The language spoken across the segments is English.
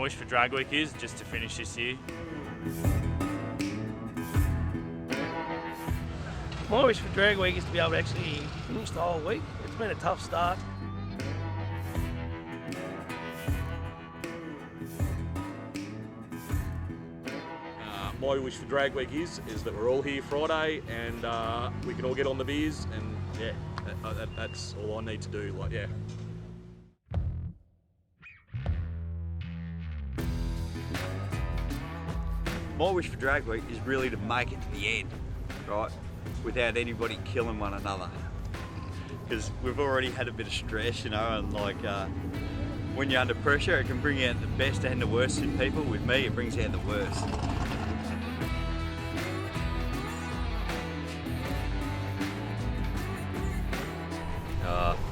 wish for drag week is just to finish this year. My wish for drag week is to be able to actually finish the whole week. It's been a tough start. My wish for drag week is that we're all here Friday and we can all get on the beers, and yeah, that's all I need to do. Like, yeah. My wish for drag week is really to make it to the end, right, without anybody killing one another. Because we've already had a bit of stress, you know, and like when you're under pressure, it can bring out the best and the worst in people. With me, it brings out the worst.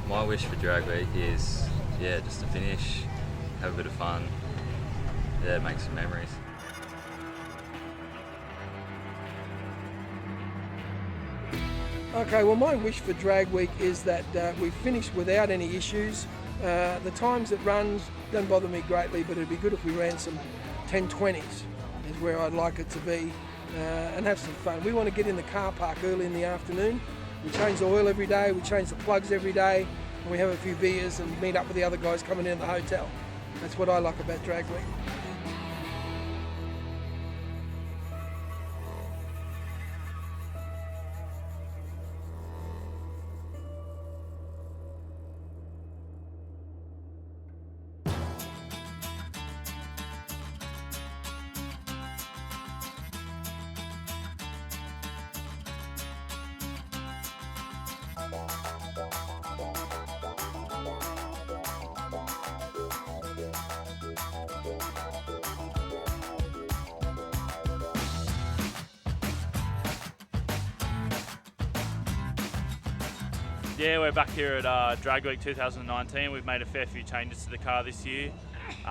My wish for drag week is, yeah, just to finish, have a bit of fun, yeah, make some memories. Okay, well, my wish for drag week is that we finish without any issues. The times it runs don't bother me greatly, but it'd be good if we ran some 10:20s is where I'd like it to be, and have some fun. We want to get in the car park early in the afternoon. We change the oil every day, we change the plugs every day, and we have a few beers and meet up with the other guys coming in the hotel. That's what I like about drag week. Yeah, we're back here at Drag Week 2019. We've made a fair few changes to the car this year.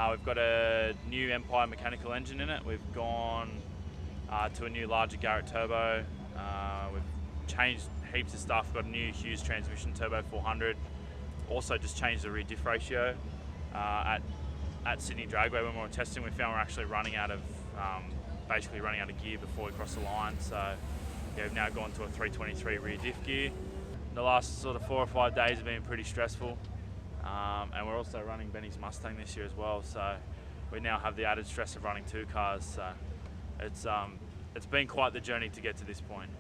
We've got a new Empire mechanical engine in it. We've gone to a new larger Gault turbo. We've changed heaps of stuff. Got a new Hughes transmission turbo 400. Also just changed the rear diff ratio. At Sydney Dragway when we were testing, we found we're actually running out of basically running out of gear before we cross the line. So yeah, we've now gone to a 323 rear diff gear. The last sort of 4 or 5 days have been pretty stressful, and we're also running Benny's Mustang this year as well, so we now have the added stress of running 2 cars, so it's been quite the journey to get to this point.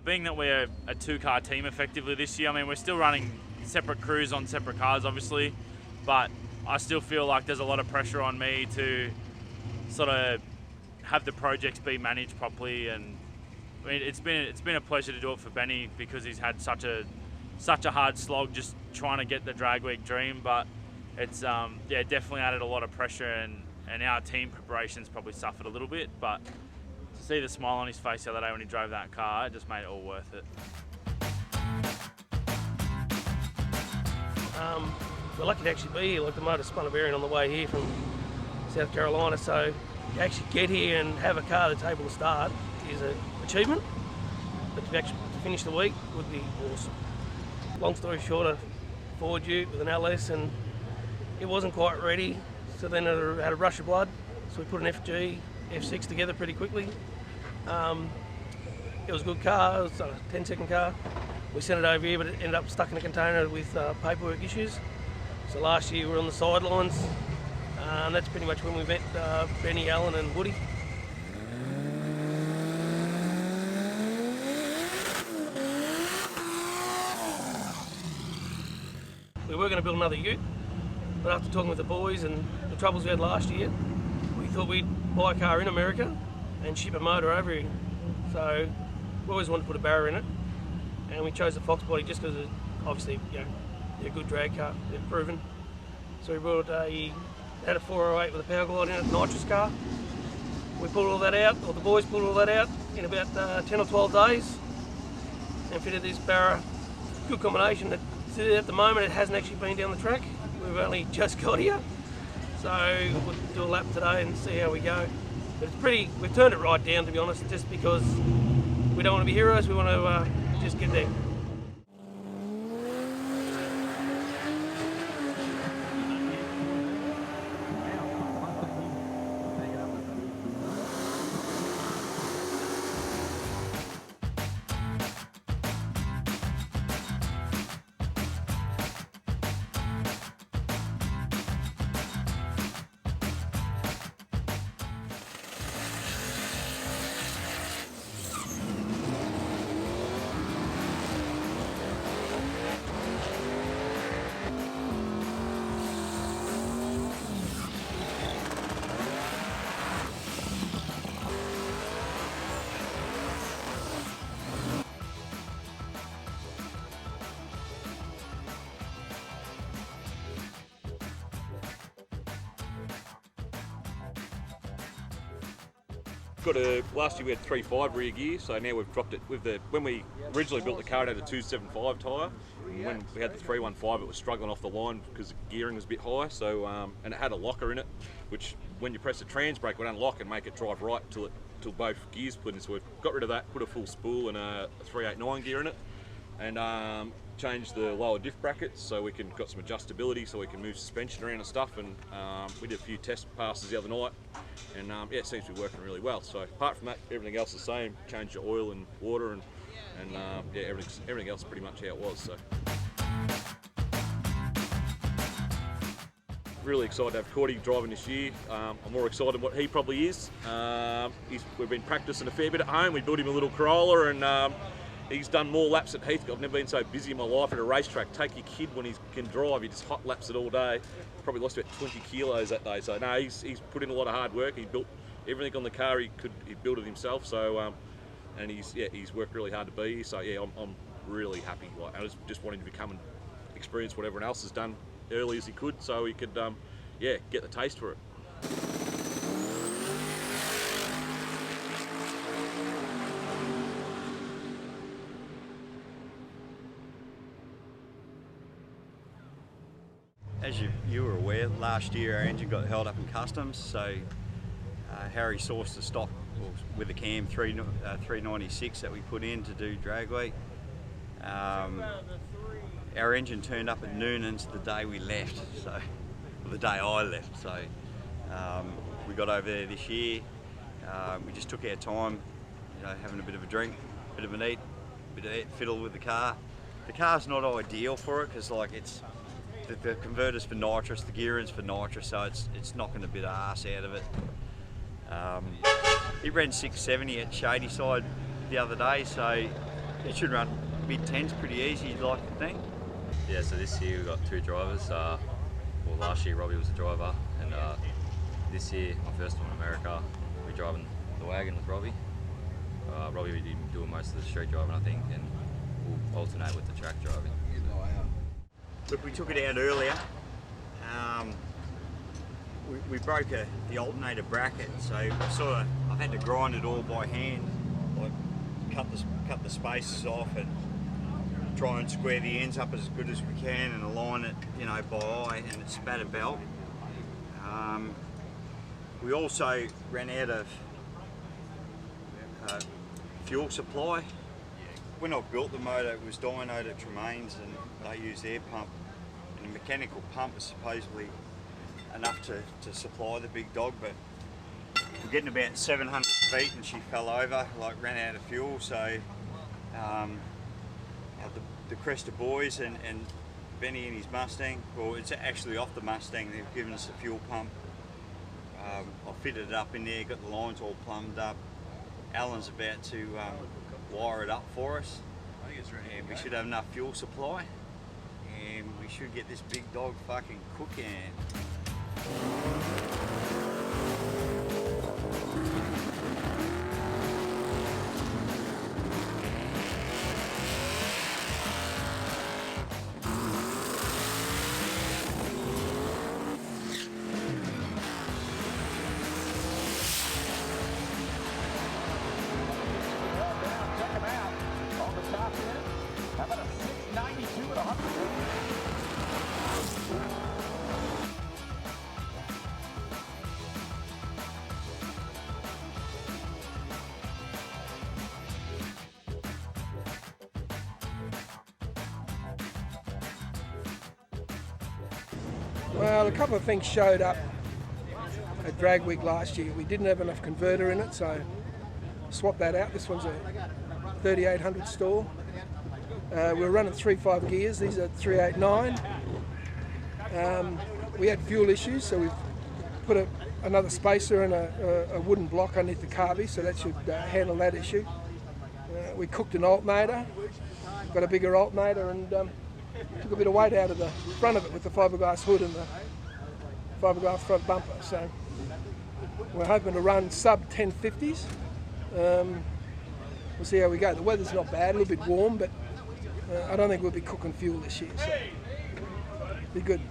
Being that we're a 2-car team effectively this year, I mean, we're still running separate crews on separate cars obviously, but I still feel like there's a lot of pressure on me to sort of have the projects be managed properly, and I mean, it's been a pleasure to do it for Benny because he's had such a hard slog just trying to get the drag week dream, but it's yeah, definitely added a lot of pressure, and our team preparations probably suffered a little bit, but to see the smile on his face the other day when he drove that car, it just made it all worth it. We're lucky to actually be here. Like, the motor spun a bearing on the way here from South Carolina, so to actually get here and have a car that's able to start is an achievement, but to actually finish the week would be awesome. Long story short, I forward ute with an LS and it wasn't quite ready, so then it had a rush of blood, so we put an FG, F6 together pretty quickly. It was a good car, it was a 10-second car. We sent it over here, but it ended up stuck in a container with paperwork issues. So last year we were on the sidelines, and that's pretty much when we met Benny, Alan and Woody. We were going to build another ute, but after talking with the boys and the troubles we had last year, we thought we'd buy a car in America and ship a motor over here. So we always wanted to put a barrier in it, and we chose the Fox body just because obviously, you know, they're a good drag car, they're proven. So we had a 408 with a power glide in it, nitrous car. We pulled all that out, or the boys pulled all that out in about 10 or 12 days and fitted this barrier. Good combination. At the moment it hasn't actually been down the track. We've only just got here. So we'll do a lap today and see how we go. But it's pretty, we've turned it right down, to be honest, just because we don't want to be heroes, we want to just get there. Last year we had 3.5 rear gear, so now we've dropped it with when we originally built the car, it had a 2.75 tyre. And when we had the 3.15, it was struggling off the line because the gearing was a bit high. So and it had a locker in it, which when you press the trans brake would unlock and make it drive right till both gears put in. So we've got rid of that, put a full spool and a 389 gear in it, and changed the lower diff brackets so we can got some adjustability so we can move suspension around and stuff. And we did a few test passes the other night, and yeah, it seems to be working really well. So apart from that, everything else is the same. Changed the oil and water, and yeah, everything else is pretty much how it was. So really excited to have Corty driving this year. I'm more excited than what he probably is. We've been practicing a fair bit at home. We built him a little Corolla, and he's done more laps at Heathcote. I've never been so busy in my life at a racetrack. Take your kid when he can drive, he just hot laps it all day. Probably lost about 20 kilos that day. So no, he's put in a lot of hard work. He built everything on the car he built it himself. So and he's worked really hard to be here. So yeah, I'm really happy. Like, I just wanted to come and experience what everyone else has done early as he could, so he could yeah, get the taste for it. As you were aware, last year our engine got held up in customs, so Harry sourced the stock with the cam 396 that we put in to do drag week. Our engine turned up at Noonan's the day we left, so the day I left. So we got over there this year. We just took our time, you know, having a bit of a drink, bit of an eat, bit of fiddle with the car. The car's not ideal for it because like it's the converter's for nitrous, the gearing's for nitrous, so it's knocking a bit of arse out of it. It ran 670 at Shadyside the other day, so it should run mid-10s pretty easy, you'd like to think. Yeah, so this year we've got two drivers. Well, last year Robbie was a driver, and this year, my first time in America, we're driving the wagon with Robbie. Robbie will be doing most of the street driving, I think, and we'll alternate with the track driving. Look, we took it out earlier. We broke the alternator bracket, so I've had to grind it all by hand, like cut the spaces off and try and square the ends up as good as we can and align it, you know, by eye, and it's spat a belt. We also ran out of fuel supply. When I built the motor, it was dynoed at Tremaine's and they used air pump, and a mechanical pump is supposedly enough to supply the big dog, but we're getting about 700 feet and she fell over, like ran out of fuel. So the CRESTA boys and Benny and his Mustang, well, it's actually off the Mustang, they've given us a fuel pump. I fitted it up in there, got the lines all plumbed up. Alan's about to wire it up for us, and we should have enough fuel supply, and we should get this big dog fucking cooking. Well, a couple of things showed up at Drag Week last year. We didn't have enough converter in it, so swapped that out. This one's a 3800 stall. We're running 3.5 gears. These are 389. We had fuel issues, so we've put another spacer and a wooden block underneath the carby, so that should handle that issue. We cooked an alternator, got a bigger alternator, and took a bit of weight out of the front of it with the fiberglass hood and the fiberglass front bumper. So we're hoping to run sub 1050s. We'll see how we go. The weather's not bad, a little bit warm, but I don't think we'll be cooking fuel this year, so be good.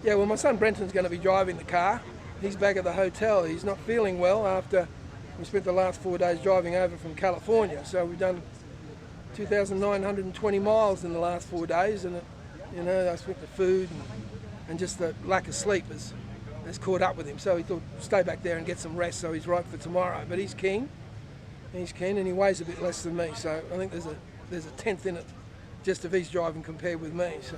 Yeah, well, my son Brenton's going to be driving the car. He's back at the hotel. He's not feeling well after we spent the last 4 days driving over from California. So we've done 2,920 miles in the last 4 days, and I spent the food and just the lack of sleep has caught up with him. So he thought, stay back there and get some rest so he's right for tomorrow. But he's keen. He's keen, and he weighs a bit less than me. So I think there's a tenth in it just if he's driving compared with me. So.